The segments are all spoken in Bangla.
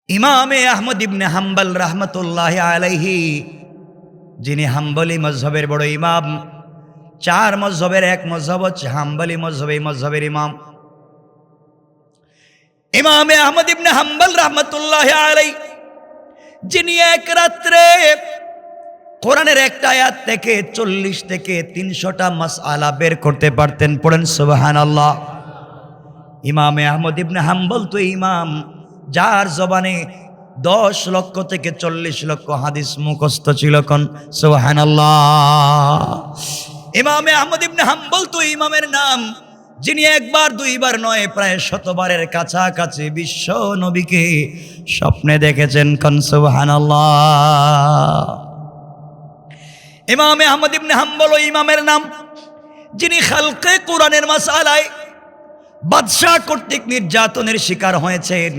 ইমামে আহমদ ইবনে হাম্বল রহমতুল্লাহ আলাইহি, যিনি হাম্বলি মজহবের বড় ইমাম। চার মজহবের এক মজহব হচ্ছে হাম্বলি মজহব। এই মজহবের ইমাম ইমামে আহমদ ইবনে হাম্বল রহমতুল্লাহ আলাইহি, যিনি এক রাত্রে কোরআনের একটা আয়াত থেকে 40 থেকে 300টা মাসআলা বের করতে পারতেন। পড়েন সুবহানাল্লাহ। ইমামে আহমদ ইবনে হাম্বল তো ইমাম যার জবানে 10 লক্ষ থেকে 40 লক্ষ হাদিস মুখস্থ ছিল। কোন সুবহানাল্লাহ। ইমামে আহমদ ইবনে হাম্বল তো ইমামের নাম, যিনি একবার দুইবার নয় প্রায় 100 বারের কাছাকাছি বিশ্ব নবীকে স্বপ্নে দেখেছেন। কোন সুবহানাল্লাহ। ইমামে আহমদ ইবনে হাম্বল ও ইমামের নাম, যিনি খালকে কোরআনের মাসআলায় বাদশাহ কর্তৃক নির্যাতনের শিকার হয়েছেন।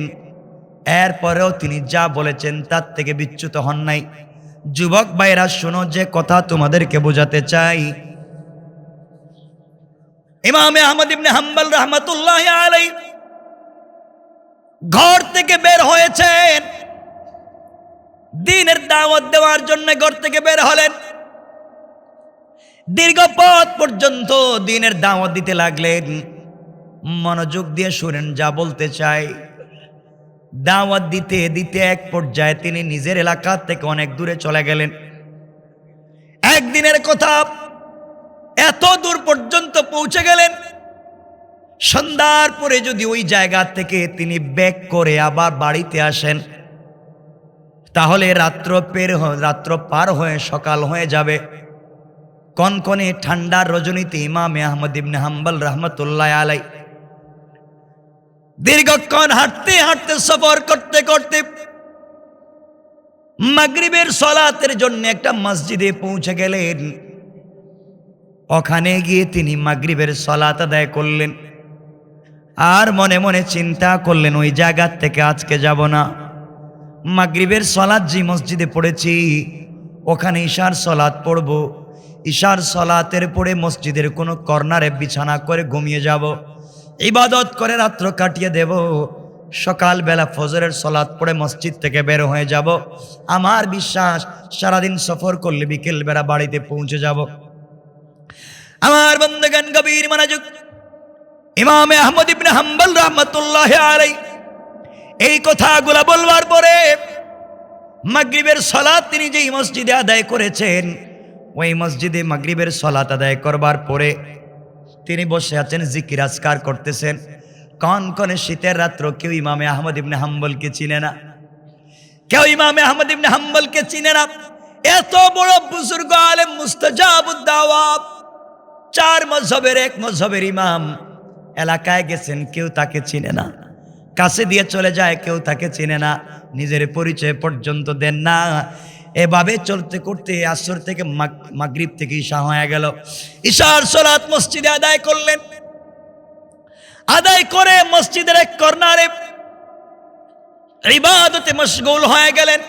এরপরেও তিনি যা বলেছেন তার থেকে বিচ্যুত হন নাই। যুবক ভাইরা শোনো, যে কথা তোমাদেরকে বোঝাতে চাই, ইমামে আহমদ ইবনে হাম্বল রহমতুল্লাহ আলাইহি ঘর থেকে বের হয়েছেন, দ্বীনের দাওয়াত দেওয়ার জন্য ঘর থেকে বের হলেন। দীর্ঘ পথ পর্যন্ত দ্বীনের দাওয়াত দিতে লাগলেন। মনোযোগ দিয়ে শুনেন যা বলতে চাই। দাওয়াত দিতে দিতে এক পর্যায়ে তিনি নিজের এলাকা থেকে অনেক দূরে চলে গেলেন। একদিনের কথা, এত দূর পর্যন্ত পৌঁছে গেলেন, সন্ধ্যার পরে যদি ওই জায়গা থেকে তিনি ব্যাক করে আবার বাড়িতে আসেন, তাহলে রাত্র পার হয়ে সকাল হয়ে যাবে। কনকনে ঠান্ডার রজনীতে ইমামে আহমদ ইবনে হাম্বল রহমতুল্লাহ আলাইহি দীর্ঘক্ষণ হাঁটতে হাঁটতে সফর করতে করতে মাগরিবের সালাতের জন্য একটা মসজিদে পৌঁছে গেলেন। ওখানে গিয়ে তিনি মাগরিবের সালাত আদায় করলেন। আর মনে মনে চিন্তা করলেন, ওই জায়গা থেকে আজকে যাব না। মাগরিবের সালাত যে মসজিদে পড়েছি, ওখানে ইশার সালাত পড়ব। ইশার সালাতের পরে মসজিদের কোনো কর্নারে বিছানা করে ঘুমিয়ে যাব, ইবাদত করে রাত্র কাটিয়ে দেব। সকালবেলা ফজরের সালাত পড়ে মসজিদ থেকে বের হয়ে যাব। আমার বিশ্বাস সারাদিন সফর করলে বিকেলবেলা বাড়িতে পৌঁছে যাব। আমার বন্ধুগণ, গভীর মনোযোগ। ইমামে আহমদ ইবনে হাম্বল রহমতুল্লাহ আলাইহি এই কথাগুলো বলবার পরে মাগরিবের সালাত তিনি যেই মসজিদে আদায় করেছেন, ওই মসজিদে মাগরিবের সালাত আদায় করবার পরে তিনি বসে আছেন, জিকির আজকার করতেছেন। কনকনে শীতের রাত্র। কেউ ইমামে আহমদ ইবনে হাম্বলকে চিনে না, কেউ ইমামে আহমদ ইবনে হাম্বলকে চিনে না। এত বড় বুজুর্গ আলেম, মুস্তাজাবুদ দাওয়াত, চার মজহবের এক মজহবের ইমাম, এলাকায় গেছেন, কেউ তাকে চিনে না। কাছে দিয়ে চলে যায়, কেউ তাকে চিনে না, নিজের পরিচয় পর্যন্ত দেন না। এভাবে চলতে করতে আসর থেকে মাগরিব থেকে ঈশা হয়ে গেল। ঈশার সালাত মসজিদে আদায় করলেন। আদায় করে মসজিদের এক কর্নারে ইবাদতে মশগুল হয়ে গেলেন,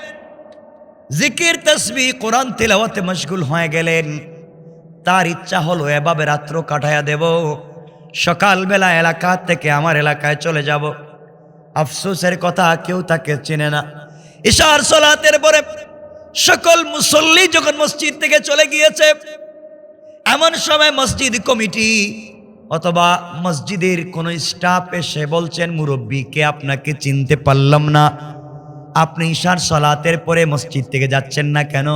জিকির তাসবিহ কোরআন তিলাওয়াতে মশগুল হয়ে গেলেন। তার ইচ্ছা হলো এভাবে রাত্র কাটায়া দেব, সকালবেলা এলাকা থেকে আমার এলাকায় চলে যাব। আফসোসের কথা, কেউ তাকে চেনে না। ঈশার সালাতের পরে সকল মুসল্লি যখন মসজিদ থেকে চলে গিয়েছে, এমন সময় মসজিদ কমিটি অথবা মসজিদের কোন স্টাফ এসে বলছেন, মুরব্বীকে আপনাকে চিনতে পারলাম না, আপনি ঈশার সালাতের পরে মসজিদ থেকে যাচ্ছেন না কেন?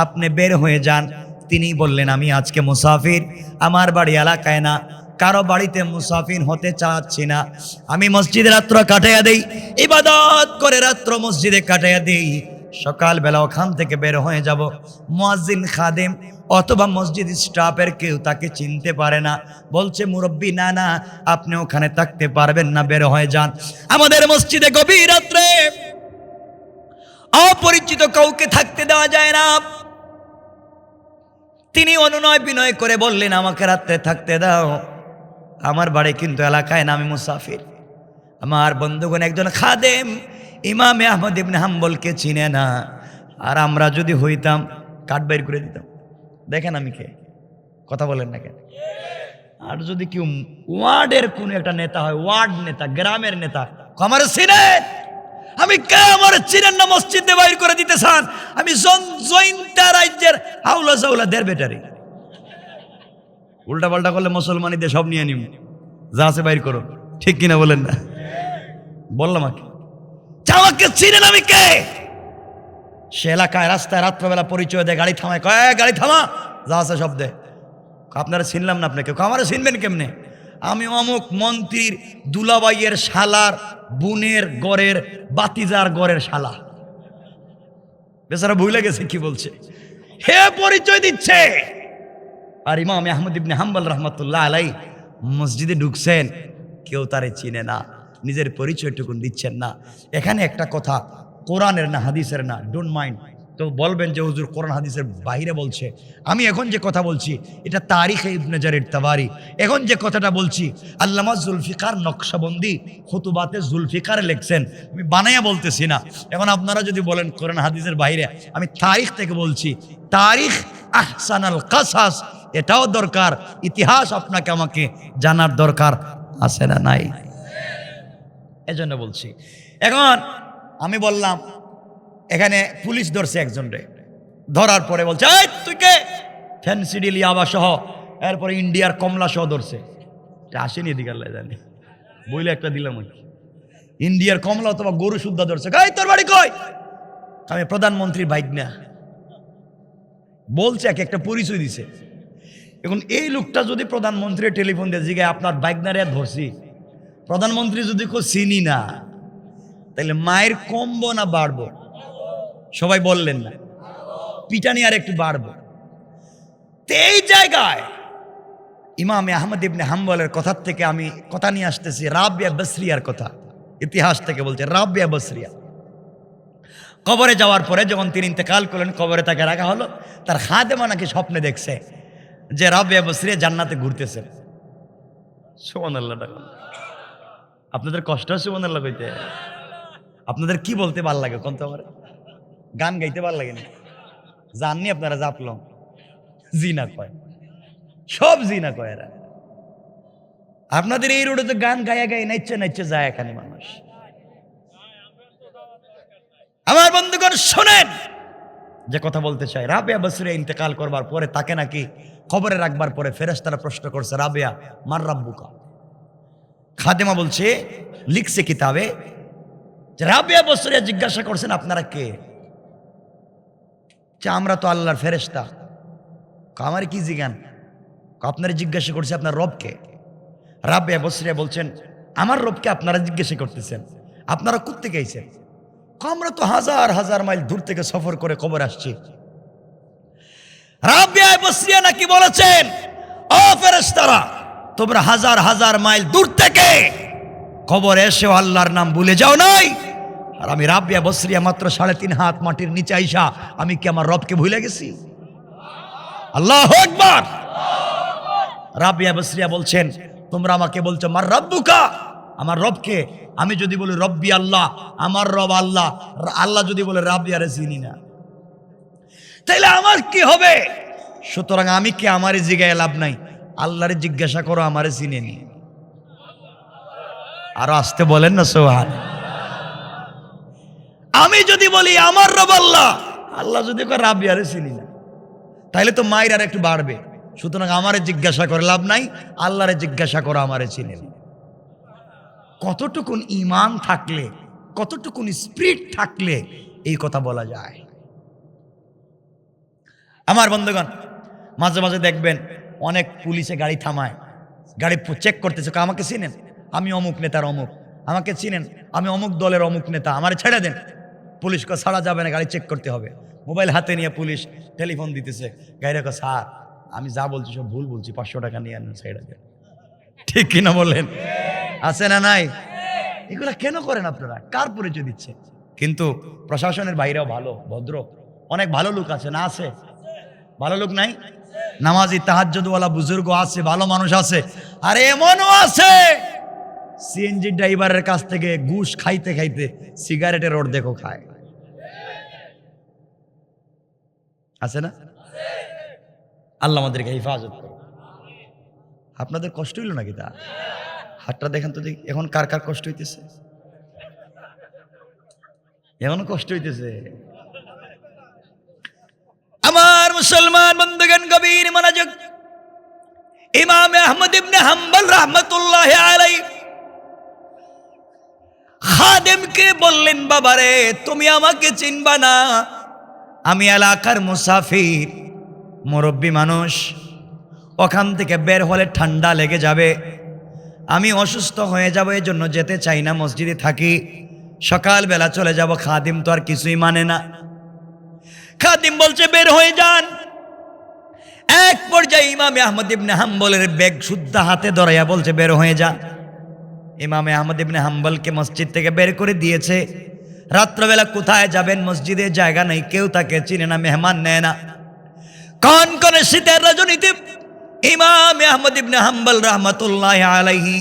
আপনি বের হয়ে যান। তিনি বললেন, আমি আজকে মুসাফির, আমার বাড়ি এলাকায় না, কারো বাড়িতে মুসাফির হতে চাচ্ছি না। আমি মসজিদে রাত্র কাটাইয়া দেই, ইবাদত করে রাত্র মসজিদে কাটাইয়া দেই, সকালবেলা ওখান থেকে বের হয়ে যাব। মুয়াজ্জিন, খাদেম অথবা মসজিদ স্টাফের কেউ তাকে চিনতে পারে না। বলছে, মুরব্বী না না, আপনি ওখানে থাকতে পারবেন না, বের হয়ে যান। আমাদের মসজিদে গভীর রাত্রে অপরিচিত কাউকে থাকতে দেওয়া যায় না। তিনি অনুনয় বিনয় করে বললেন, আমাকে রাত্রে থাকতে দাও, আমার বাড়ি কিন্তু এলাকায় না, আমি মুসাফির। আমার বন্ধুগণ, একজন খাদেম ইমামে আহমদ ইবনে হাম্বলকে চিনে না। আর আমরা যদি হইতাম, কাঠ বের করে দিতাম। দেখেন আমি কে, কথা বলেন না কেন? আর যদি কেউ ওয়ার্ডের কোন একটা নেতা হয়, ওয়ার্ড নেতা, গ্রামের নেতা, আমার চিনেন, আমি কে আমার চিনেন না মসজিদে বাইর করে দিতে চান? আমি জৈন্তা রাজ্যের হাউলা জাউলা দের বেটারি। উল্টা পাল্টা করলে মুসলমানিদের সব নিয়ে নিব, যা আছে বাইর করো। ঠিক কিনা বলেন না? বললাম আমাকে চিনেন আমি কে? সে এলাকায় রাস্তায় রাত্রবেলা পরিচয় দেয়, গাড়ি থামায়, কয় গাড়ি থামা, যা আছে সব দেয়। আপনারা চিনলাম না আপনাকে। আমারা চিনবেন কেমনে? আমি অমুক মন্ত্রীর দুলাবাইয়ের শালার বোনের গড়ের বাতিজার গড়ের শালা। বেচারা ভুলে গেছে কি বলছে, হে পরিচয় দিচ্ছে। আর ইমাম আহমদ ইবনে হাম্বল রহমতুল্লাহ আলাই মসজিদে ঢুকছেন, কেউ তারে চিনে না, নিজের পরিচয়টুকু দিচ্ছেন না। এখানে একটা কথা, কোরআনের না হাদিসের না, ডোন্ট মাইন্ড। তো বলবেন যে হুজুর কোরআন হাদিসের বাইরে বলছে। আমি এখন যে কথা বলছি এটা তারিখে ইবনে জারির তাবারি। এখন যে কথাটা বলছি আল্লামা জুলফিকার নকশবন্দি খুতুবাতে জুলফিকার লিখছেন, আমি বানাইয়া বলতেছি না। এখন আপনারা যদি বলেন কোরআন হাদিসের বাইরে, আমি তারিখ থেকে বলছি। তারিখ আহসানাল কাসাস, এটাও দরকার। ইতিহাস আপনাকে আমাকে জানার দরকার আছে না নাই? এজন্য বলছি। এখন আমি বললাম এখানে পুলিশ ধরছে একজন রে, ধরার পরে বলছে এই তুই কে? ফেন্সিডিল ইয়াবা সহ, এরপরে ইন্ডিয়ার কমলা সহ ধরছে। আসেনি এদিকে আল্লাহ জানে, বইলে একটা দিলাম আর কি। ইন্ডিয়ার কমলা অথবা গরু শুদ্ধা ধরছে। এই তোর বাড়ি কই? আমি প্রধানমন্ত্রীর বাইক না বলছে, একটা পরিচয় দিছে। এখন এই লোকটা যদি প্রধানমন্ত্রীর টেলিফোন দিয়ে জিগায় আপনার বাইক না রে ধরছি, প্রধানমন্ত্রী যদি কেউ চিনি না, তাহলে মায়ের কমবো না বাড়বো? সবাই বললেন না? পিটানি আর একটু বাড়বো। এই জায়গায় ইমাম আহমদ ইবনে হাম্বলের কথার থেকে আমি কথা নিয়ে আসতেছি রাবিয়া বসরিয়ার কথা। ইতিহাস থেকে বলছে রাবিয়া বসরিয়া কবরে যাওয়ার পরে যখন তিনি ইন্তেকাল করলেন, কবরে তাকে রাখা হলো। তার খাদেমা নাকি স্বপ্নে দেখছে যে রাবিয়া বসরিয়া জান্নাতে ঘুরতেছেন। সুবহানাল্লাহ। আপনাদের কষ্ট আছে সুবহানাল্লাহ কইতে? আপনাদের কি বলতে ভাল লাগে কোন? তো আমার গান গাইতে ভাল লাগে না? জাননি আপনারা জাপলং জিনা কয়, সব জিনা কয় এরা। আপনাদের এই রোডে তো গান গায়া গায়ে নাইচ্ছে নাইচ্ছে যায় এখানে মানুষ। আমার বন্ধুগণ শোনেন যে কথা বলতে চাই, রাবিয়া বসরিয়া ইন্তেকাল করবার পরে তাকে নাকি খবরে রাখবার পরে ফেরেশতারা প্রশ্ন করছে, রাবিয়া মার রাব্বুকা? খাদেমা বলছে, লিখছে কিতাবে যে রাবিয়া বসরিয়া জিজ্ঞাসা করছেন আপনারা কে? যে আমরা তো আল্লাহর ফেরেশতা। আমার কি জিজ্ঞান? আপনারা জিজ্ঞাসা করছে আপনার রবকে। রাবিয়া বসরিয়া বলছেন আমার রবকে আপনারা জিজ্ঞাসা করতেছেন, আপনারা কোত্থেকে আইছেন? আমরা তো হাজার হাজার মাইল দূর থেকে সফর করে কবর আসছি। রাবিয়া বসরিয়া নাকি বলেছেন, ও ফেরেশতারা, তোমরা হাজার হাজার মাইল দূর থেকে কবর এসেও আল্লাহর নাম ভুলে যাও নাই? আর আমি রাবিয়া বসরিয়া মাত্র 3.5 হাত মাটির নিচে আইসা আমি কি আমার রবকে ভুলে গেছি? আল্লাহু আকবার। রাবিয়া বসরিয়া বলছেন তোমরা আমাকে বলছো মার রব্বুকা, আমার রবকে। আমি যদি বলি রব্বি আল্লাহ, আমার রব আল্লাহ, আল্লাহ যদি বলে রাবিয়ারে চিনি না, তাইলে আমার কি হবে? সুতরাং আমি কি আমারে জিগায় লাভ নাই, আল্লাহরে জিজ্ঞাসা করো আমারে চিনে নি। আরো আসতে বলেন না সুবহান। আমি যদি বলি আমার রব আল্লাহ, আল্লাহ যদি কয় রাবিয়ারে চিনি না, তাইলে তো মায়ের আর একটু বাড়বে। সুতরাং আমারে জিজ্ঞাসা করে লাভ নাই, আল্লাহরে জিজ্ঞাসা করো আমারে চিনে নি। কতটুকুন ঈমান থাকলে, কতটুকুন স্পিরিট থাকলে এই কথা বলা যায়। আমার বন্ধুগণ, মাঝে মাঝে দেখবেন অনেক পুলিশে গাড়ি থামায়, গাড়ি চেক করতেছে, আমাকে চিনেন? আমি অমুক নেতার অমুক। আমাকে চিনেন? আমি অমুক দলের অমুক নেতা, আমারে ছেড়ে দেন। পুলিশকে ছাড়া যাবে না, গাড়ি চেক করতে হবে। মোবাইল হাতে নিয়ে পুলিশ টেলিফোন দিতেছে, গাড়ি রাখো, স্যার আমি যা বলছি সব ভুল বলছি, 500 টাকা নিয়ে আনেন, ছেড়ে দেন। ঠিক কিনা বলেন? আছে না নাই? এগুলা কেন করেন আপনারা? কার পরিচয় দিচ্ছে? কিন্তু প্রশাসনের বাইরেও ভালো ভদ্র অনেক ভালো লোক আছে না? আছে ভালো লোক নাই? নামাজি তাহাজ্জুদওয়ালা বুজুর্গ আছে, ভালো মানুষ আছে। আর এমনও আছে সিএনজি ড্রাইভারের কাছ থেকে ঘুষ খাইতে খাইতে সিগারেটের অর্ধেকও খায়। আছে না? আল্লাহ আমাদেরকে হেফাজত করো। আপনাদের কষ্ট হইল নাকি? তা হাতটা দেখেন তো দেখি, এখন কার কার কষ্ট হইতেছে? এখনো কষ্ট হইতেছে। আমার মুসলমান বন্ধুগণ, গভীর মনোযোগ। ইমাম আহমদ ইবনে হাম্বল রাহমাতুল্লাহ আলাইহি খাদেমকে বললেন, বাবারে তুমি আমাকে চিনবা না, আমি এলাকার মুসাফির, মুরব্বী মানুষ, ওখান থেকে বের হলে ঠান্ডা লেগে যাবে, আমি অসুস্থ হয়ে যাব, এই জন্য যেতে চাই না, মসজিদে থাকি, সকালবেলা চলে যাব। খাদিম তো আর কিছুই মানে না। খাদিম বলছে বের হয়ে যান। এক পর্যায়ে ইমাম আহমদ ইবনে হাম্বলের ব্যাগ শুদ্ধ হাতে ধরাইয়া বলছে বের হয়ে যান। ইমাম আহমদ ইবনে হাম্বলকে মসজিদ থেকে বের করে দিয়েছে। রাত্রবেলা কোথায় যাবেন, মসজিদে জায়গা নেই, কেউ তাকে চিনে না, মেহমান নেয় না। কনকনে শীতের রজনীতে ইমাম আহমদ ইবনে হাম্বল রাহমাতুল্লাহ আলাইহি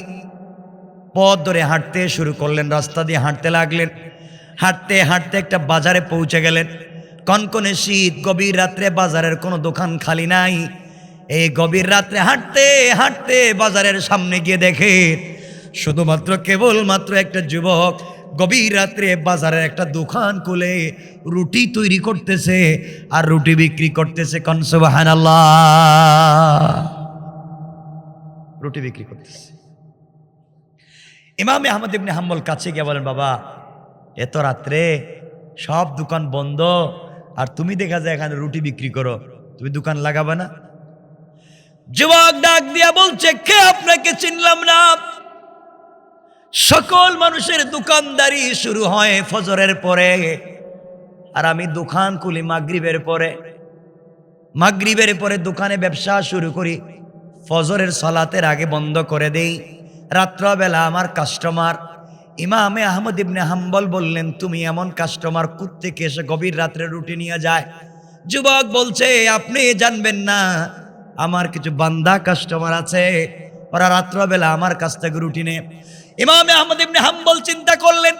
পথ ধরে হাঁটতে শুরু করলেন, রাস্তা দিয়ে হাঁটতে লাগলেন। হাঁটতে হাঁটতে একটা বাজারে পৌঁছে গেলেন। কনকনে শীত, গভীর রাত্রে বাজারের কোনো দোকান খালি নাই। এই গভীর রাত্রে হাঁটতে হাঁটতে বাজারের সামনে গিয়ে দেখে শুধুমাত্র কেবলমাত্র একটা যুবক গভীর রাত্রে বাজারের একটা দোকান খুলে রুটি তৈরি করতেছে আর রুটি বিক্রি করতেছে। কোন সুবহানাল্লাহ, রুটি বিক্রি করতেছে। ইমাম আহমদ ইবনে হাম্বল কাছে গিয়ে বলেন, বাবা এত রাত্রে সব দোকান বন্ধ, আর তুমি দেখা যায় এখানে রুটি বিক্রি করো, তুমি দোকান লাগাবে না? যুবক ডাক দিয়া বলছে, কে আপনাকে চিনলাম না। সকল মানুষের দোকানদারি শুরু হয় ফজরের পরে, আর আমি দোকান খুলি মাগরিবের পরে। মাগরিবের পরে দোকানে ব্যবসা শুরু করি, ফজরের সালাতের আগে বন্ধ করে দেই। রাত্রবেলা আমার কাস্টমার। ইমামে আহমদ ইবনে হাম্বল বললেন, তুমি এমন কাস্টমার কোত্থেকে এসে গভীর রাত্রে রুটি নিয়ে যায়? যুবক বলছে, আপনি জানবেন না, আমার কিছু বান্দা কাস্টমার আছে, ওরা রাত্রবেলা আমার কাছ থেকে রুটি নেয়। ইমামে আহমদ ইবনে হাম্বল চিন্তা করলেন,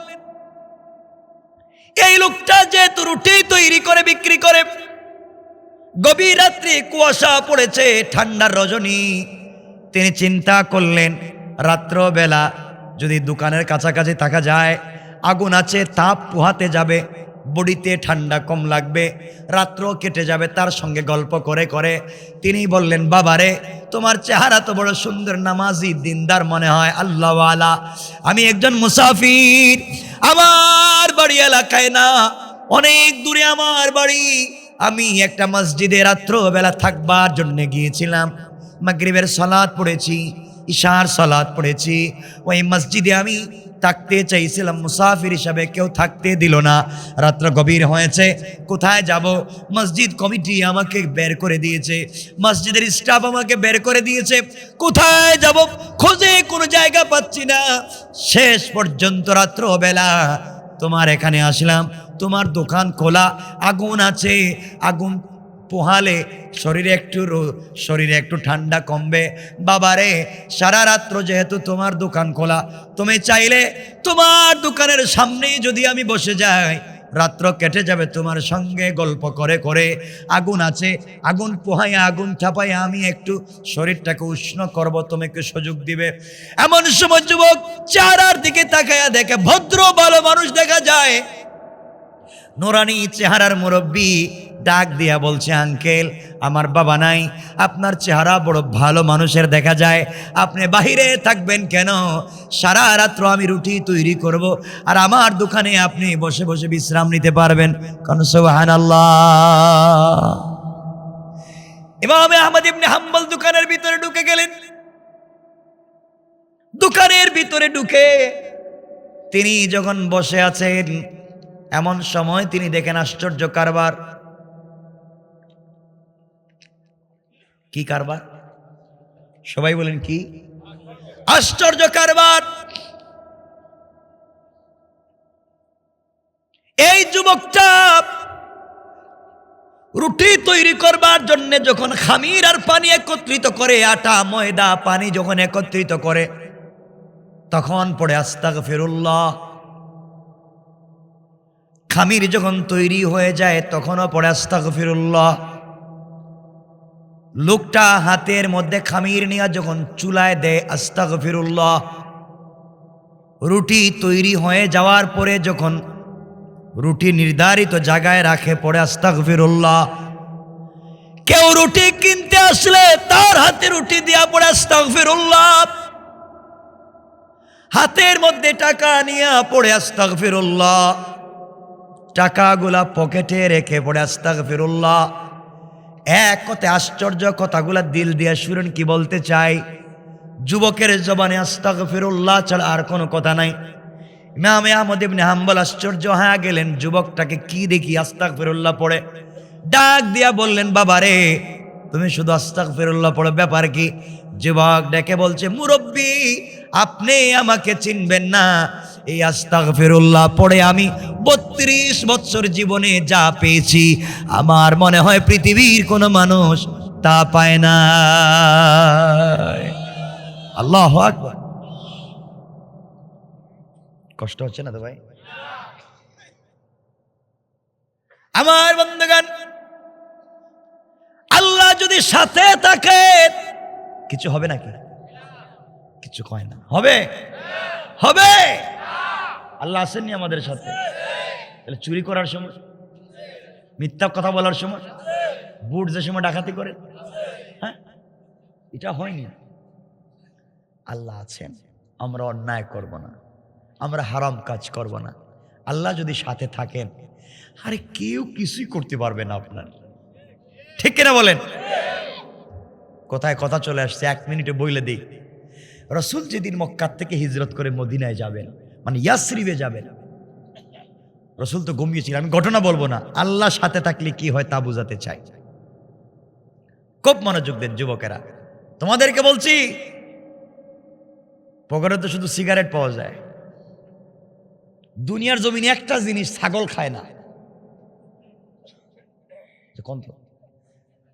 এই লোকটা যেহেতু রুটি তৈরি করে বিক্রি করে, গভীর রাত্রে কুয়াশা পড়েছে, ঠান্ডার রজনী, তিনি চিন্তা করলেন রাত্রবেলা যদি দোকানের কাছাকাছি থাকা যায়, আগুন আছে, তাপ পোহাতে যাবে, বডিতে ঠান্ডা কম লাগবে, রাত্র কেটে যাবে। তার সঙ্গে গল্প করে করে তিনি বললেন, বাবারে তোমার চেহারা তো বড় সুন্দর, নামাজি দিনদার মনে হয়, আল্লাহওয়ালা। আমি একজন মুসাফির, আমার বাড়ি এলাকায় না, অনেক দূরে আমার বাড়ি। আমি একটা মসজিদে রাত্রবেলা থাকবার জন্য গিয়েছিলাম, মাগরিবের সালাত পড়েছি, ইশার সালাত পড়েছি, ওই মসজিদে আমি থাকতে চাইছিলাম মুসাফির হিসাবে, কেউ থাকতে দিল না। রাত্র গভীর হয়েছে, কোথায় যাব? মসজিদ কমিটি আমাকে বের করে দিয়েছে, মসজিদের স্টাফ আমাকে বের করে দিয়েছে, কোথায় যাব খোঁজে কোনো জায়গা পাচ্ছি না। শেষ পর্যন্ত রাত্রবেলা তোমার এখানে আসলাম, তোমার দোকান খোলা, আগুন আছে, আগুন পোহালে শরীরে একটু ঠান্ডা কমবে। বাবারে সারা রাত্র যেহেতু তোমার দোকান খোলা, তুমি চাইলে তোমার দোকানের সামনেই যদি আমি বসে যাই, রাত্র কেটে যাবে তোমার সঙ্গে গল্প করে করে। আগুন আছে, আগুন পোহাইয়া আগুন চাপাইয়া আমি একটু শরীরটাকে উষ্ণ করব, তুমি একটু সুযোগ দিবে। এমন সময় যুবক চেহারার দিকে তাকাইয়া দেখে ভদ্র ভালো মানুষ দেখা যায়, নুরানি চেহারার মুরব্বী ডাক দিয়া বলছে, আঙ্কেল আমার বাবা নাই, আপনার চেহারা বড় ভালো মানুষের দেখা যায়, আপনি বাহিরে থাকবেন কেন? সারা রাত্র আমি রুটি তৈরি করব, আর আমার দোকানে আপনি বসে বসে বিশ্রাম নিতে পারবেন। কোন সুবহানাল্লাহ। ইমাম আহমদ ইবনে হাম্বল দোকানের ভিতরে ঢুকে গেলেন। দোকানের ভিতরে ঢুকে তিনি যখন বসে আছেন, এমন সময় তিনি দেখেন আশ্চর্য কারবার। কি কারবার? সবাই বলেন কি? আশ্চর্য কারবার। এই যুবকটা রুটি তৈরি করবার জন্য যখন খামির আর পানি একত্রিত করে, আটা ময়দা পানি যখন একত্রিত করে, তখন পড়ে আস্তাগফিরুল্লাহ। খামির যখন তৈরি হয়ে যায় তখনও পড়ে আস্তাগফিরুল্লাহ। লোকটা হাতের মধ্যে খামির নিয়ে যখন চুলায় দেয়, আস্তাগফিরুল্লাহ। রুটি তৈরি হয়ে যাওয়ার পরে যখন রুটি নির্ধারিত জায়গায় রাখে, পড়ে আস্তাগফিরুল্লাহ। কেউ রুটি কিনতে আসলে তার হাতে রুটি দিয়া পড়ে আস্তাগফিরুল্লাহ। হাতের মধ্যে টাকা নিয়ে পড়ে আস্তাগফিরুল্লাহ। টাকাগুলা পকেটে রেখে পড়ে আস্তাগফিরুল্লাহ। এক কথায় আশ্চর্য কথাগুলা দিল দিয়ে শুনেন কি বলতে চাই। যুবকের জবানে আস্তাগফিরুল্লাহ ছাড়া আর কোনো কথা নাই। ইমাম আহমদ ইবনে হাম্বল আশ্চর্য হয়ে গেলেন, যুবকটাকে কি দেখি আস্তাগফিরুল্লাহ পড়ে। ডাক দিয়া বললেন, বাবা রে, তুমি শুধু আস্তাগফিরুল্লাহ পড়ো, ব্যাপার কি? যুবক ডেকে বলছে, মুরব্বী, আপনি আমাকে চিনবেন না। এই আস্তাগফিরুল্লাহ পড়ে আমি 32 বছর জীবনে যা পেয়েছি, আমার মনে হয় পৃথিবীর কোনো মানুষ তা পায় না। আল্লাহু আকবার। কষ্ট হচ্ছে না তো ভাই? আমার বন্ধুগণ, আল্লাহ যদি সাথে থাকে কিছু হবে নাকি? কিছু কয় না, হবে হবে। আল্লাহ আসেননি আমাদের সাথে? তাহলে চুরি করার সময়, মিথ্যা কথা বলার সময়, বুট যে সময় ডাকাতি করে, হ্যাঁ, এটা হয়নি। আল্লাহ আছেন, আমরা অন্যায় করব না, আমরা হারাম কাজ করব না। আল্লাহ যদি সাথে থাকেন, আরে কেউ কিছুই করতে পারবে না আপনার, ঠিক কিনা বলেন? কোথায় কথা চলে আসছে, 1 মিনিটে বইলে দিই। রাসূল যেদিন মক্কা থেকে হিজরত করে মদিনায় যাবেন, মানে ইয়াসরিবে যাবেন, রাসূল তো ঘুমিয়েছিলেন। আমি ঘটনা বলবো না, আল্লাহ সাথে থাকলে কি হয় তা বুঝাতে চাই। খুব মনোযোগ দেন যুবকেরা, তোমাদেরকে বলছি। পকেটে তো শুধু সিগারেট পাওয়া যায়। দুনিয়ার জমিনে একটা জিনিস ছাগল খায় না,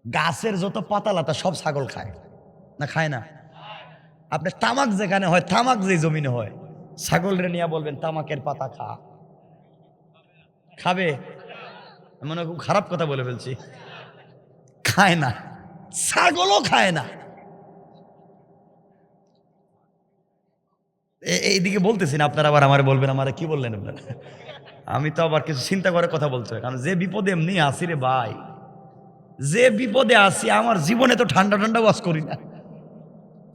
গাছের যত পাতা লাতা সব ছাগল খায় না? খায় না? আপনার তামাক যেখানে হয়, তামাক যে জমিনে হয়, ছাগলরে নিয়ে বলবেন তামাকের পাতা খা, খাবে? মনে খুব খারাপ কথা বলে ফেলছি। খায় না, ছাগলও খায় না। এইদিকে বলতেছি না, আপনারা আবার আমার বলবেন আমার কি বললেন আপনারা। আমি তো আবার কিছু চিন্তা করে কথা বলতে হয়, কারণ যে বিপদে এমনি আসি রে ভাই, যে বিপদে আসি, আমার জীবনে তো ঠান্ডা ঠান্ডা ওয়াজ করি না,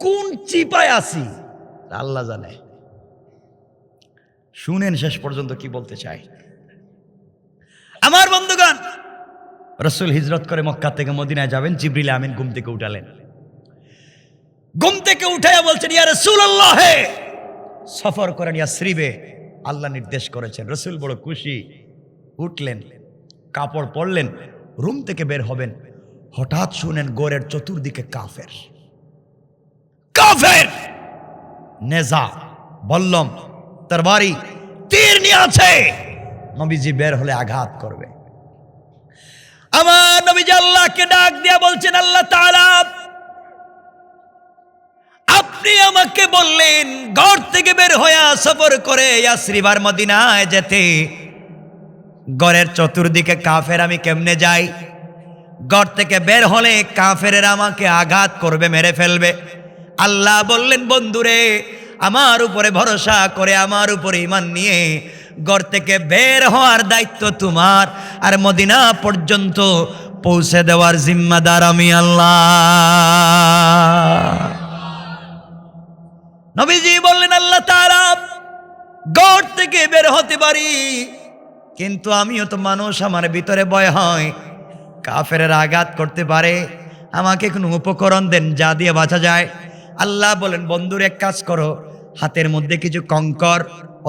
কোন চিপায় আসি আল্লাহ জানে। শুনেন শেষ পর্যন্ত কি বলতে চাই। আমার বন্ধুগণ, রাসূল হিজরত করে মক্কা থেকে মদিনায় যাবেন, জিবরিল আমিন ঘুম থেকে উঠালেন। ঘুম থেকে উঠাইয়া বলছেন, ইয়া রাসূলুল্লাহ, সফর করেন ইয়াসরিবে, আল্লাহ নির্দেশ করেছেন। রাসূল বড় খুশি, উঠলেন, কাপড় পরলেন, রুম থেকে বের হবেন। হঠাৎ শুনেন গোরের চতুর্দিকে কাফের, কাফের নেজা, বল্লম, তরবারি, তীর নিয়ে আছে। নবীজি বের হলে আঘাত করবে। আমার নবীজি আল্লাহকে ডাক দিয়া বলছেন, আল্লাহ তাআলা, আপনি আমাকে বললেন ঘর থেকে বের হইয়া সফর করে ইয়াসরিব আর মদিনায় যেতে, ঘরের চতুর্দিকে কাফের, আমি কেমনে যাই? ঘর থেকে বের হলে কাফেরেরা আমাকে আঘাত করবে, মেরে ফেলবে। আল্লাহ বললেন, বন্ধুরে, আমার উপরে ভরসা করে, আমার উপরে ঈমান নিয়ে ঘর থেকে বের হওয়ার দায়িত্ব তোমার, আর মদিনা পর্যন্ত পৌঁছে দেওয়ার জিম্মাদার আমি আল্লাহ। নবীজি বললেন, আল্লাহ তাআলা, ঘর থেকে বের হতে পারি, কিন্তু আমিও তো মানুষ, আমার ভিতরে ভয় হয়, কাফেরের আঘাত করতে পারে, আমাকে কোনো উপকরণ দেন যা দিয়ে বাঁচা যায়। আল্লাহ বলেন, বন্ধুর এক কাজ করো, হাতের মধ্যে কিছু কঙ্কর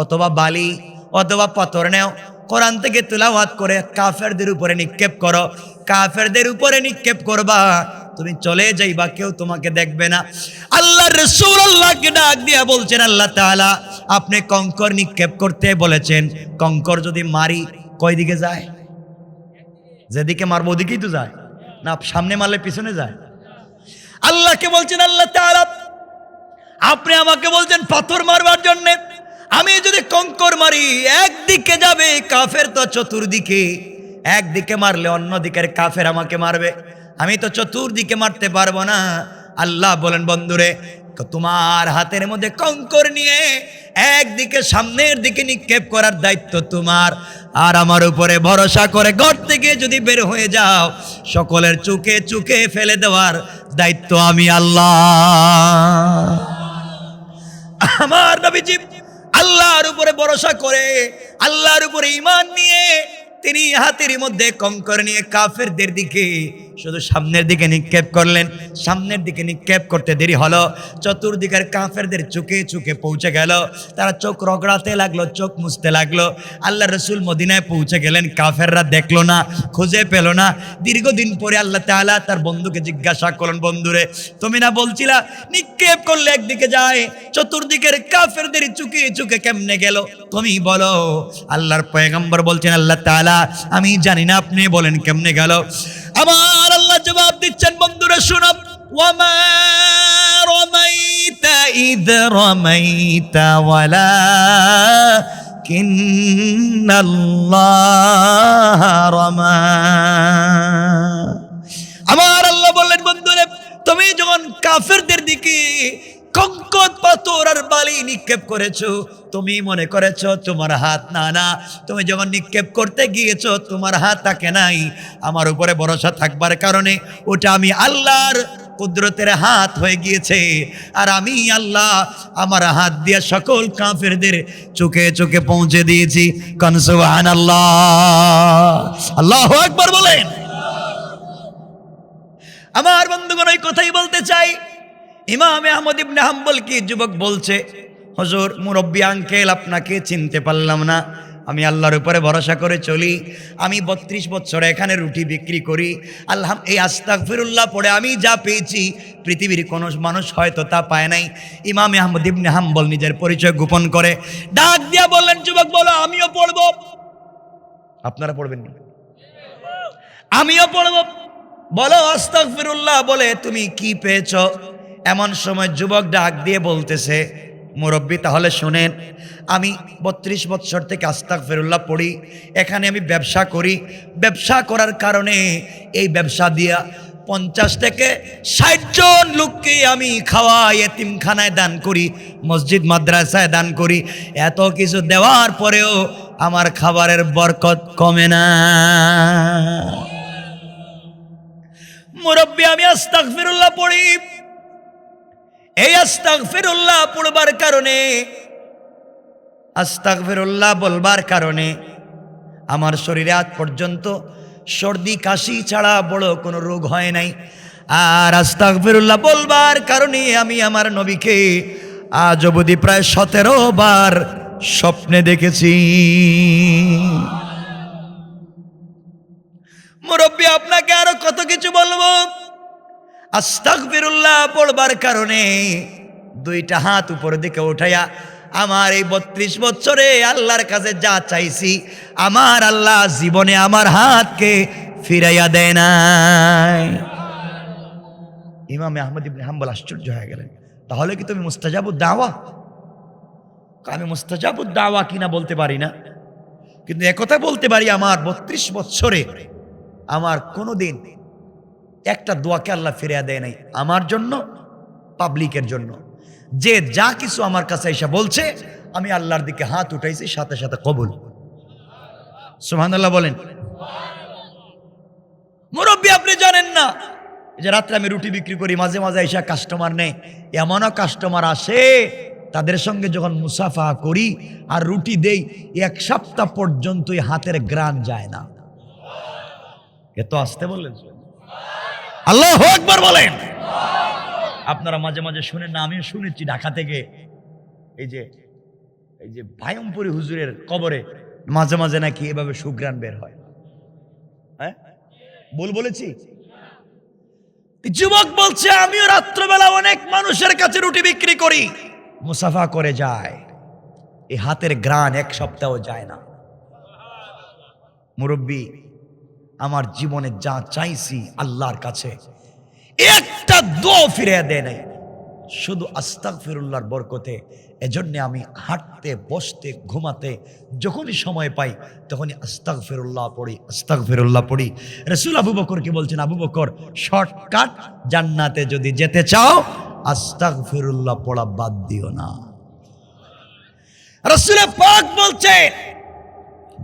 অথবা বালি অথবা পাথর নেও, কোরআন থেকে তিলাওয়াত করে কাফেরদের উপরে নিক্ষেপ করো। কাফেরদের উপরে নিক্ষেপ করবা, তুমি চলে যাইবা, কেউ তোমাকে দেখবে না। আল্লাহ রাসূল আল্লাহকে ডাক দিয়া বলছেন, আল্লাহ তাআলা, আপনি কঙ্কর নিক্ষেপ করতে বলেছেন, কঙ্কর যদি মারি কয় দিকে যায়? যেদিকে মারবো ওদিকেই তো যায় না, সামনে মারলে পিছনে যায়? আল্লাহকে বলছেন, আল্লাহ তাআলা, আপনি আমাকে বলছেন পাথর মারবার জন্য, আমি যদি কঙ্কর মারি একদিকে যাবে, কাফের তো চতুর্দিকে, একদিকে মারলে অন্য দিকের কাফের আমাকে মারবে, আমি তো চতুর্দিকে মারতে পারবো না। আল্লাহ বলেন, বন্ধুরে, তোমার হাতের মধ্যে কঙ্কর নিয়ে একদিকে সামনের দিকে নিক্ষেপ করার দায়িত্ব তোমার, আর আমার উপরে ভরসা করে ঘর থেকে যদি বের হয়ে যাও, সকলের চোখে চোখে ফেলে দেওয়ার দায়িত্ব আমি আল্লাহ। আমার নবীজি আল্লাহর উপরে ভরসা করে, আল্লাহর উপরে ঈমান নিয়ে তিনি হাতের মধ্যে কঙ্কর নিয়ে কাফেরদের দিকে শুধু সামনের দিকে নিক্ষেপ করলেন। সামনের দিকে নিক্ষেপ করতে দেরি হলো, চতুর্দিকের কাফেরদের চোখে চোখে পৌঁছে গেল। তারা চোখ রগড়াতে লাগলো, চোখ মুছতে লাগলো। আল্লাহ রসুল মদিনায় পৌঁছে গেলেন, কাফেররা দেখলো না, খুঁজে পেল না। দীর্ঘদিন পরে আল্লাহ তাআলা তার বন্ধুকে জিজ্ঞাসা করলেন, বন্ধুরে তুমি না বলছিলা নিক্ষেপ করলে একদিকে যায়, চতুর্দিকের কাফেরদের চোখে চোখে কেমনে গেল তুমি বলো। আল্লাহর পয়গম্বর বলছেন, আল্লাহ তাআলা আমি জানি না, আপনি বলেন কেমনে গেল। আমার আল্লাহ জবাব দিচ্ছেন, বন্ধুরা শুনো, ওয়ামা রামাইতা ইদ রামাইতা ওয়ালাকিন্নাল্লাহ রামা। আমার আল্লাহ বললেন, বন্ধুরা তুমি যখন কাফেরদের দিকে কঙ্কর পাথর আর বালি নিক্ষেপ করেছো, তুমি মনে করেছো তোমার হাত, না না, তুমি যখন নিক্ষেপ করতে গিয়েছো তোমার হাত থাকে নাই। আমার উপরে ভরসা থাকবার কারণে ওটা আমি আল্লাহর কুদরতের হাত হয়ে গিয়েছে। আর আমি আল্লাহ আমার হাত দিয়ে সকল কাফেরদের চোখে চোখে পৌঁছে দিয়েছি। কান সুবহানাল্লাহ, আল্লাহু আকবার বলেন। আমার বন্ধুগণ এই কথাই বলতে চাই। ইমাম আহমদ ইবনে হাম্বল কি যুবক বলছে, হুজুর মুরব্বী আঙ্কেল আপনাকে চিনতে পারলাম না, আমি আল্লাহর উপরে ভরসা করে চলি, আমি 32 বছর এখানে রুটি বিক্রি করি, আল্লাহ এই আস্তাগফিরুল্লাহ পড়ে আমি যা পেয়েছি পৃথিবীর কোনো মানুষ হয়তো তা পায় নাই। ইমাম আহমদ ইবনে হাম্বল নিজের পরিচয় গোপন করে ডাক দিয়া বললেন, যুবক বলো আমিও পড়ব। আপনারা পড়বেন না? আমিও পড়ব। বলো আস্তাগফিরুল্লাহ বলে তুমি কি পেয়েছো? এমন সময় যুবক ডাক দিয়ে বলতেছে, মুরব্বী তাহলে শুনেন, আমি 32 বছর থেকে আস্তাগফিরুল্লাহ পড়ি, এখানে আমি ব্যবসা করি, ব্যবসা করার কারণে এই ব্যবসা দিয়া 50 থেকে 60 জন লোককে আমি খাওয়াই, এতিমখানায় দান করি, মসজিদ মাদ্রাসায় দান করি। এত কিছু দেওয়ার পরেও আমার খাবারের বরকত কমে না। মুরব্বী আমি আস্তাগফিরুল্লাহ পড়ি, এই আস্তাগফিরুল্লাহ পড়বার কারণে, আস্তাগফিরুল্লাহ বলবার কারণে আমার শরীরে আজ পর্যন্ত সর্দি কাশি ছাড়া বড় কোনো রোগ হয় নাই। আর আস্তাগফিরুল্লাহ বলবার কারণে আমি আমার নবীকে আজ অবধি প্রায় 17 বার স্বপ্নে দেখেছি। মুরব্বী আপনাকে আরো কত কিছু বলবো। আস্তাগফিরুল্লাহ পড়বার কারণে 2টা হাত উপরের দিকে উঠাইয়া আমার এই 32 বছরে আল্লাহর কাছে যা চাইছি আমার আল্লাহ জীবনে আমার হাতকে ফিরাইয়া দেয় নাই। ইমাম আহমদ ইবনে হাম্বল আশ্চর্য হয়ে গেলেন, তাহলে কি তুমি মুস্তাজাবুদ দাওয়া? আমি মুস্তাজাবুদ দাওয়া কিনা বলতে পারি না, কিন্তু একথা বলতে পারি আমার 32 বছরে আমার কোনোদিন একটা দোয়াকে আল্লাহ ফিরিয়ে দেয় নাই, আমার জন্য, পাবলিকের জন্য। যে যা কিছু আমার কাছে এসে বলছে আমি আল্লাহর দিকে হাত উঠাইছি, সাথে সাথে কবুল। সুবহানাল্লাহ বলেন। মুরব্বী আপনি জানেন না যে রাত্রে আমি রুটি বিক্রি করি, মাঝে মাঝে এসে কাস্টমার নেই, এমনও কাস্টমার আসে তাদের সঙ্গে যখন মুসাফা করি আর রুটি দেই 1 সপ্তাহ পর্যন্ত হাতের গ্রান যায় না। এত আসতে বললেন, আল্লাহু আকবার বলেন। আপনারা মাঝে মাঝে শুনেন না, আমিও শুনেছি ঢাকা থেকে, এই যে ভায়মপুরি হুজুরের কবরে মাঝে মাঝে নাকি এভাবে সুগ্রাণ বের হয়। হ্যাঁ বলেছি। যুবক বলছে আমিও রাত্রবেলা অনেক মানুষের কাছে রুটি বিক্রি করি, মুসাফা করে যায়, এই হাতের গ্রাণ 1 সপ্তাহ যায় না। মুরব্বী আমার জীবনে যা চাইছি আল্লাহর কাছে একটা দোয়া ফিরে দেয় নাই, শুধু আস্তাগফিরুল্লাহর বরকতে। এজন্য আমি হাঁটতে, বসতে, ঘুমাতে যখনই সময় পাই তখনই আস্তাগফিরুল্লাহ পড়ি, আস্তাগফিরুল্লাহ পড়ি। রাসূল আবু বকরকে বলছেন, আবু বকর শর্টকাট জান্নাতে যদি যেতে চাও আস্তাগফিরুল্লাহ পড়া বাদ দিও না। রাসূল পাক বলছে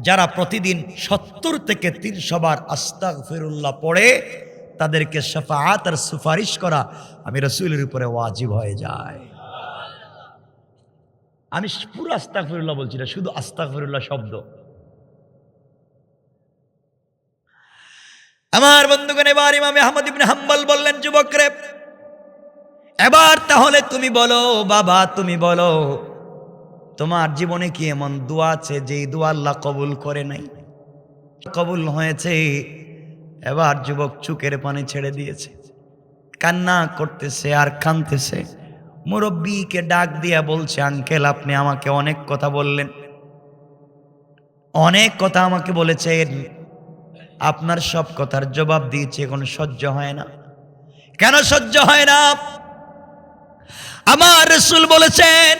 যারা প্রতিদিন 70 থেকে 300 বার আস্তাগফিরুল্লাহ পড়ে তাদেরকে শাফাআত আর সুপারিশ করা আমি রাসূলের উপরে ওয়াজিব হয়ে যায়। আমি পুরো আস্তাগফিরুল্লাহ বলছি না, শুধু আস্তাগফিরুল্লাহ শব্দ। আমার বন্ধুগণ, এবার ইমাম আহমদ ইবনে হাম্বল বললেন, যুবকরে এবার তাহলে তুমি বলো বাবা, তুমি বলো তোমার জীবনে কি এমন দোয়া আছে যেই দোয়া আল্লাহ কবুল করে নাই? কবুল হয়েছে। এবার যুবক চোখের পানি ছেড়ে দিয়েছে, কান্না করতেছে আর কাঁদতেছে। মুরব্বীকে ডাক দিয়া বলছে, আঙ্কেল আপনি আমাকে অনেক কথা বললেন, অনেক কথা আমাকে বলেছেন, আপনার সব কথার জবাব দিয়েছি, এখন সহ্য হয় না। কেন সহ্য হয় না? আমার রাসূল বলেছেন,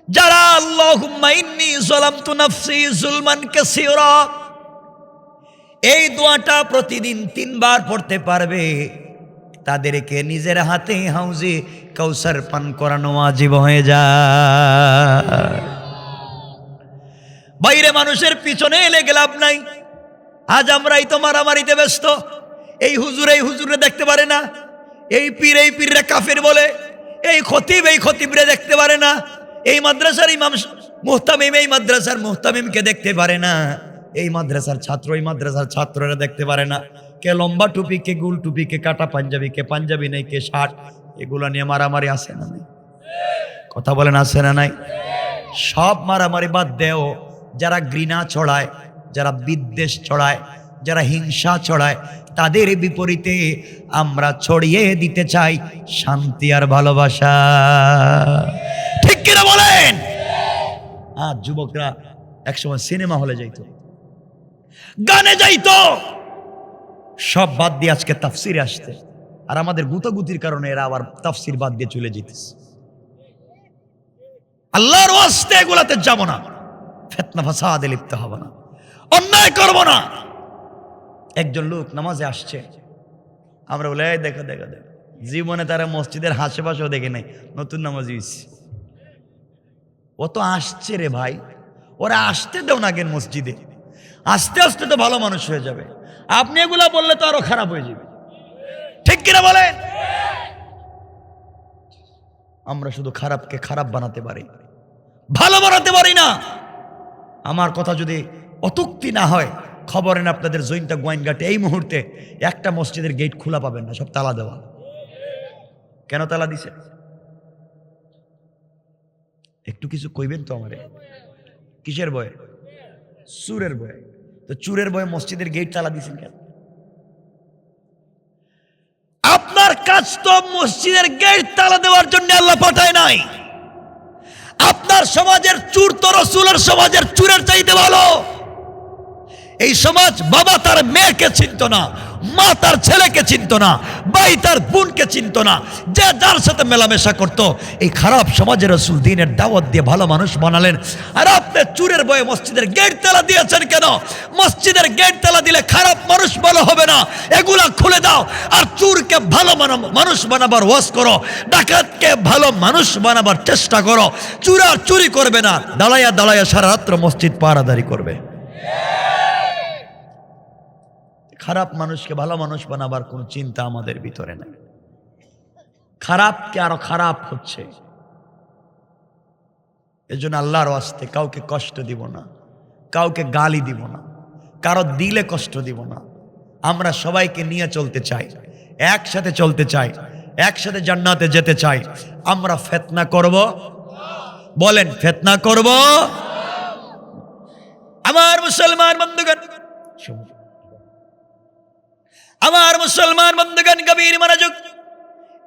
যারা আল্লাহুম্মা ইন্নী যালামতু নাফসি যুলমান কাসীরা এই দোয়াটা প্রতিদিন 3 বার পড়তে পারবে, তাদেরকে নিজের হাতে হাউজে কাউসার পান করানো ওয়াজিব হয়ে যায়। বাইরে মানুষের পিছনে লেগে লাভ নাই। আজ আমরাই তো মারামারিতে ব্যস্ত। এই হুজুরে দেখতে পারে না, এই পীররা কাফের বলে, এই খতিবরে দেখতে পারে না, এই মাদ্রাসার ইমাম মুহতামিম এই মাদ্রাসার মুহতামিমকে দেখতে পারে না, এই মাদ্রাসার ছাত্র এই মাদ্রাসার ছাত্ররা দেখতে পারে না। কে লম্বা টুপি, কে গুল টুপি, কে কাটা পাঞ্জাবি, কে পাঞ্জাবি নেই, কে শার্ট, এগুলো নিয়ে মারামারি আছে না নাই? কথা বলেন আছে না নাই? সব মারামারি বাদ দেও। যারা ঘৃণা ছড়ায়, যারা বিদ্বেষ ছড়ায়, যারা হিংসা ছড়ায়, তাদের বিপরীতে আমরা ছড়িয়ে দিতে চাই শান্তি আর ভালোবাসা। ঠিক কিনা বলেন? আর যুবকরা একসময় সিনেমা হলে যাইতো, গানে যাইতো, সব বাদ দিয়ে আজকে তাফসিরে আসতে। আর আমাদের গুতাগুতির কারণে এরা আবার তাফসির বাদ দিয়ে চলে যেতেছে। আল্লাহর ওয়াস্তে এগুলাতে যাব না, ফিতনা ফাসাদে লিপ্ত হব না, অন্যায় করব না। একজন লোক নামাজে আসছে, আমরা বলে দেখো, জীবনে তারা মসজিদের আশেপাশেও দেখে নাই, নতুন নামাজি হইছে। ও তো আসছে রে ভাই, ওরা আসতে দাও না কেন মসজিদে, আস্তে আস্তে তো ভালো মানুষ হয়ে যাবে। আপনি এগুলা বললে তো আরো খারাপ হয়ে যাবে। ঠিক কিনা বলেন? আমরা শুধু খারাপকে খারাপ বানাতে পারি, ভালো বানাতে পারি না। আমার কথা যদি অতুক্তি না হয়, খবরেন আপনাদের জৈন্তা গোয়াইনঘাটে এই মুহূর্তে একটা মসজিদের গেট খোলা পাবেন না, সব তালা দেওয়া। কেন তালা দিছে? একটু কিছু কইবেন তো আমারে? কিসের ভয়ে? চুরের ভয়ে। তো চুরের ভয়ে মসজিদের গেট তালা দিছেন কেন? আপনার কাজ তো মসজিদের গেট তালা দেওয়ার জন্য আল্লাহ পাঠায় নাই। আপনার সমাজের চুর তো রাসূলের সমাজের চুরের চাইতে ভালো। এই সমাজ বাবা তার মেয়েকে চিনত না, মা তার ছেলেকে চিনত না, ভাই তার বোনকে চিনত না, যে যার সাথে মেলামেশা করত। এই খারাপ সমাজের রাসূল দ্বীনের দাওয়াত দিয়ে ভালো মানুষ বানালেন। আর আপনি চুরের ভয়ে মসজিদের গেট তালা দিয়েছেন কেন? মসজিদের গেট তালা দিলে খারাপ মানুষ ভালো হবে না, এগুলা খুলে দাও। আর চুরকে ভালো মানুষ বানাবার ওয়াজ করো, ডাকাতকে ভালো মানুষ বানাবার চেষ্টা করো। চুরা চুরি করবে না, দাঁড়াইয়া সারা রাত্র মসজিদ পাহারাদারি করবে। খারাপ মানুষকে ভালো মানুষ বানাবার কোন চিন্তা আমাদের ভিতরে নাই। খারাপকে আরো খারাপ হচ্ছে। এজন্য আল্লাহর ওয়াস্তে কাউকে কষ্ট দিব না, কাউকে গালি দিব না, কারো দিলে কষ্ট দিব না। আমরা সবাইকে নিয়ে চলতে চাই, একসাথে চলতে চাই, একসাথে জান্নাতে যেতে চাই। আমরা ফিতনা করব? বলেন ফিতনা করব? আমার মুসলমান বন্ধুগণ, আমার মুসলমান বন্ধুগণ, গভীর মনোযোগ।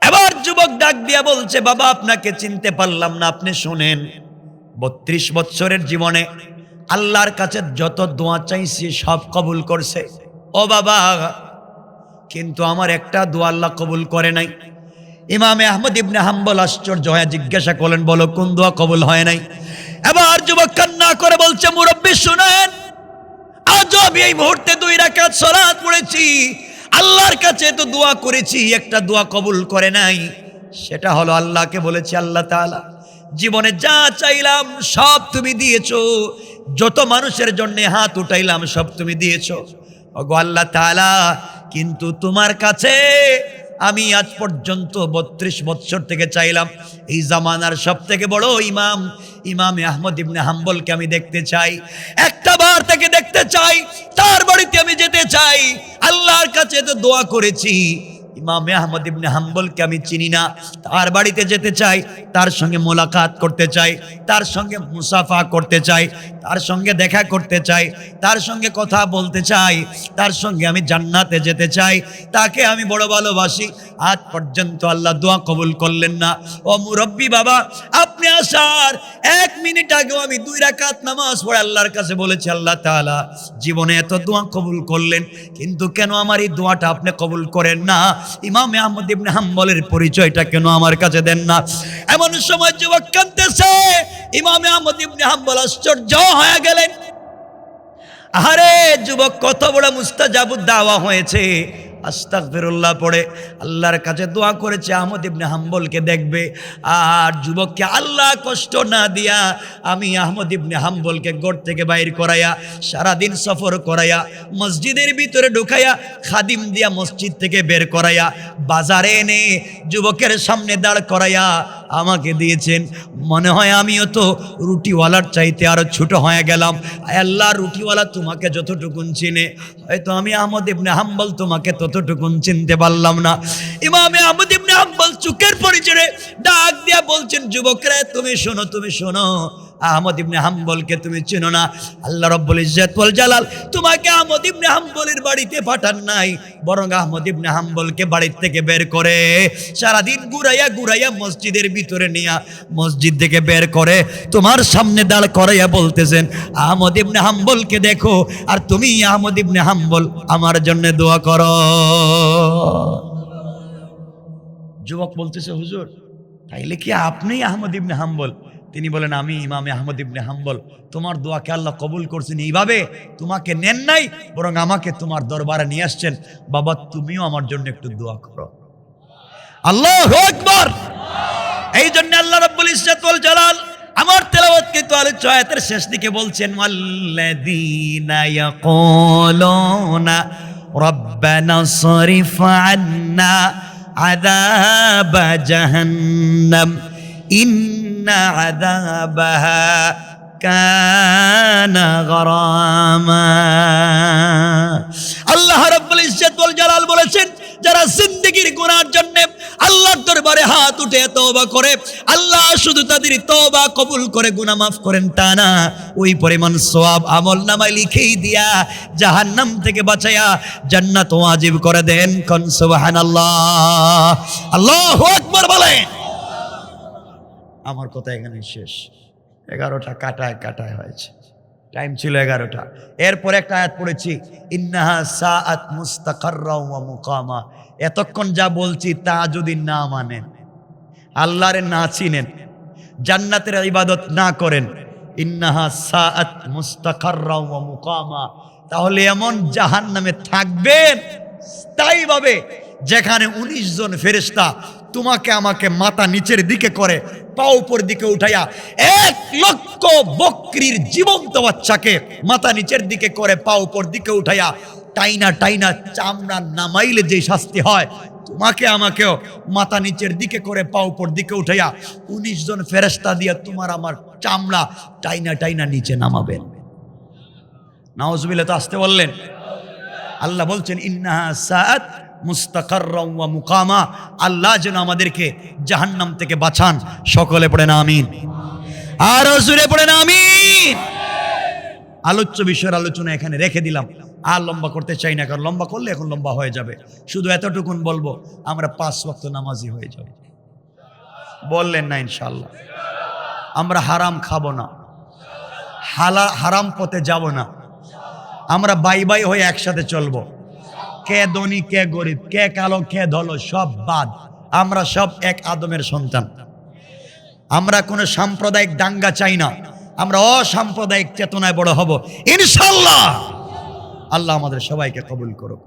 এবার যুবক ডাক দিয়া বলছে, বাবা আপনাকে চিনতে পারলাম না। আপনি শুনেন, 32 বছরের জীবনে আল্লাহর কাছে যত দোয়া চাইছি সব কবুল করছে ও বাবা, কিন্তু আমার একটা দোয়া আল্লাহ কবুল করে নাই। ইমামে আহমদ ইবনে হাম্বল আশ্চর্য হয়ে জিজ্ঞাসা করলেন, বলো কোন দোয়া কবুল হয় নাই? এবার যুবক কান্না করে বলছে, মুরব্বি শুনেন, আজ আমি এই মুহূর্তে 2 রাকাত সালাত পড়েছি, আল্লাহর কাছে তো দোয়া করেছি, একটা দোয়া কবুল করে নাই। সেটা হলো আল্লাহকে বলেছি, আল্লাহ তাআলা জীবনে যা চাইলাম সব তুমি দিয়েছো, যত মানুষের জন্য হাত উঠাইলাম সব তুমি দিয়েছো ওগো আল্লাহ তাআলা, কিন্তু তোমার কাছে আমি আজ পর্যন্ত 32 বছর থেকে চাইলাম এই জামানার সব থেকে বড় ইমামে আহমদ ইবনে হাম্বলকে আমি দেখতে চাই, একটা বার তাকে দেখতে চাই, তার বাড়িতে আমি যেতে চাই। আল্লাহর কাছে তো দোয়া করেছি, ইমামে আহমদ ইবনে হাম্বলকে আমি চিনি না, তার বাড়িতে যেতে চাই, তার সঙ্গে মোলাকাত করতে চাই, তার সঙ্গে মুসাফা করতে চাই, তার সঙ্গে দেখা করতে চাই, তার সঙ্গে কথা বলতে চাই, তার সঙ্গে আমি জান্নাতে যেতে চাই, তাকে আমি বড় ভালোবাসি। আজ পর্যন্ত আল্লাহ দোয়া কবুল করলেন না। ও মুরব্বী বাবা, আপনি আসার 1 মিনিট আগেও আমি 2 রাকাত নামাজ পড়ে আল্লাহর কাছে বলেছি, আল্লাহ তাআলা জীবনে এত দোয়া কবুল করলেন, কিন্তু কেন আমার এই দোয়াটা আপনি কবুল করেন না? ইমামে আহমদ ইবনে হাম্বলের পরিচয়টা কেন আমার কাছে দেন না? এমন সময় যুবক কাঁদতেছে, ইমামে আহমদ ইবনে হাম্বল আশ্চর্য হয়ে গেলেন। আরে যুবক, কত বড় মুস্তাজাবুদ দাওয়া হয়েছে, আস্তাগফিরুল্লাহ পড়ে আল্লাহর কাছে দোয়া করেছে আহমদ ইবনে হাম্বলকে দেখবে। আর যুবককে আল্লাহ কষ্ট না দিয়া আমি আহমদ ইবনে হাম্বলকে ঘর থেকে বাইর করাইয়া, সারাদিন সফর করাইয়া, মসজিদের ভিতরে ঢুকাইয়া, খাদিম দিয়া মসজিদ থেকে বের করাইয়া, বাজারে এনে যুবকের সামনে দাঁড় করাইয়া আমাকে দিয়েছেন। মনে হয় আমিও তো রুটিওয়ালার চাইতে আরো ছোট হয়ে গেলাম। আল্লাহ, রুটিওয়ালা তোমাকে যতটুকুন চিনে, হয়তো আমি আহমদ ইবনে হাম্বল তোমাকে ততটুকুন চিনতে পারলাম না। ইমামে আহমদ ইবনে হাম্বল চুকের পরিচয়ে ডাক দিয়া বলছেন, যুবকরা তুমি শোনো, তুমি শোনো, আহমদ ইবনে হাম্বলকে তুমি চিনো না। আল্লাহ রাব্বুল ইজ্জত ওয়াল জালাল তোমাকে আহমদ ইবনে হাম্বলের বাড়িতে পাঠান নাই, বরং আহমদ ইবনে হাম্বলকে বাড়ি থেকে বের করে সারাদিন ঘুরাইয়া ঘুরাইয়া মসজিদের ভিতরে নিয়া, মসজিদ থেকে বের করে তোমার সামনে দাঁড় করাইয়া বলতেছেন, আহমদ ইবনে হাম্বলকে দেখো, আর তুমি আহমদ ইবনে হাম্বল আমার জন্য দোয়া করো। যুবক বলতেছে, হুজুর তাইলে কি আপনি আহমদ ইবনে হাম্বল? তিনি বলেন, আমি ইমামে আহমদ ইবনে হাম্বল। তোমার দোয়াকে আল্লাহ কবুল করছেন, এইভাবে তোমাকে নেন নাই, বরং আমাকে তোমার দরবারে নিয়ে আসছেন। বাবা, তুমিও আমার জন্য একটু দোয়া করো। আল্লাহু আকবার। এই জন্য আল্লাহ রাব্বুল ইজ্জত ওয়াল জালাল আমার তেলাওয়াতকৃত আলোচ্য আয়াতের শেষ দিকে বলছেন, ওয়াল্লাযীনা ইয়াকুলুনা রাব্বানা সরিফ আন্না আযাব জাহান্নাম ইন্না আযাবাহা কানা গরামা। আল্লাহ রাব্বুল ইজ্জত ওয়াল জালাল বলেছেন, যারা জিন্দেগির গুনার জন্য আল্লাহর দরবারে হাত উঠে তওবা করে, আল্লাহ শুধু তাদের তওবা কবুল করে গুনাহ মাফ করেন তা না, ওই পরিমাণ সওয়াব আমলনামায় লিখেই দিয়া জাহান্নাম থেকে বাঁচায়া জান্নাত ওয়াজিব করে দেন। কোন সুবহানাল্লাহ, আল্লাহু আকবার বলেন। আমার কথা এখানে শেষ। 11টা কাটায় হয়েছে, টাইম ছিল 11টা। এরপর একটা আয়াত পড়েছি, ইন্নাহা সাআত মুস্তাকাররা ওয়া মুকামা। এতক্ষণ যা বলছি তা যদি না মানেন, আল্লাহরে না চিনেন, জান্নাতের ইবাদত না করেন, ইন্নাহা সাআত মুস্তাকাররা ওয়া মুকামা, তাহলে এমন জাহান্নামে থাকবেন স্থায়ীভাবে, যেখানে 19 জন ফেরেশতা তোমাকে আমাকে মাথা নিচের দিকে করে পা উপর দিকে উঠাইয়া, 1 লক্ষ বকরির জীবন্ত বাচ্চাকে মাথা নিচের দিকে করে পা উপর দিকে উঠাইয়া টাইনা টাইনা চামড়া নামাইলে যে শাস্তি হয়, তোমাকে আমাকেও মাথা নিচের দিকে করে পা উপর দিকে উঠাইয়া 19 জন ফেরেশতা দিয়া তোমার আমার চামড়া টাইনা টাইনা নিচে নামাবেন। নাউজুবিল্লাহ, তো আসতে বললেন। আল্লাহ বলছেন, ইন্নাহা সাআত মুস্তাকাররা ওয়া মুকামা। আল্লাহ যেন আমাদেরকে জাহান্নাম থেকে বাঁচান। সকলে পড়েন আমিন, আর জোরে পড়েন আমিন। আলোচ্য বিষয়ের আলোচনা এখানে রেখে দিলাম, আর লম্বা করতে চাই না, কারণ লম্বা করলে এখন লম্বা হয়ে যাবে। শুধু এতটুকুন বলবো, আমরা 5 ওয়াক্ত নামাজি হয়ে যাব। বললেন না ইনশাআল্লাহ? আমরা হারাম খাবো না, হারাম পথে যাব না, আমরা বাই বাই হয়ে একসাথে চলবো। কে ধনী কে গরিব, কে কালো কে ধলো, সব বাদ। আমরা সব এক আদমের সন্তান। আমরা কোনো সাম্প্রদায়িক দাঙ্গা চাই না, আমরা অসাম্প্রদায়িক চেতনায় বড় হব ইনশাআল্লাহ। আল্লাহ আমাদের সবাইকে কবুল করুক।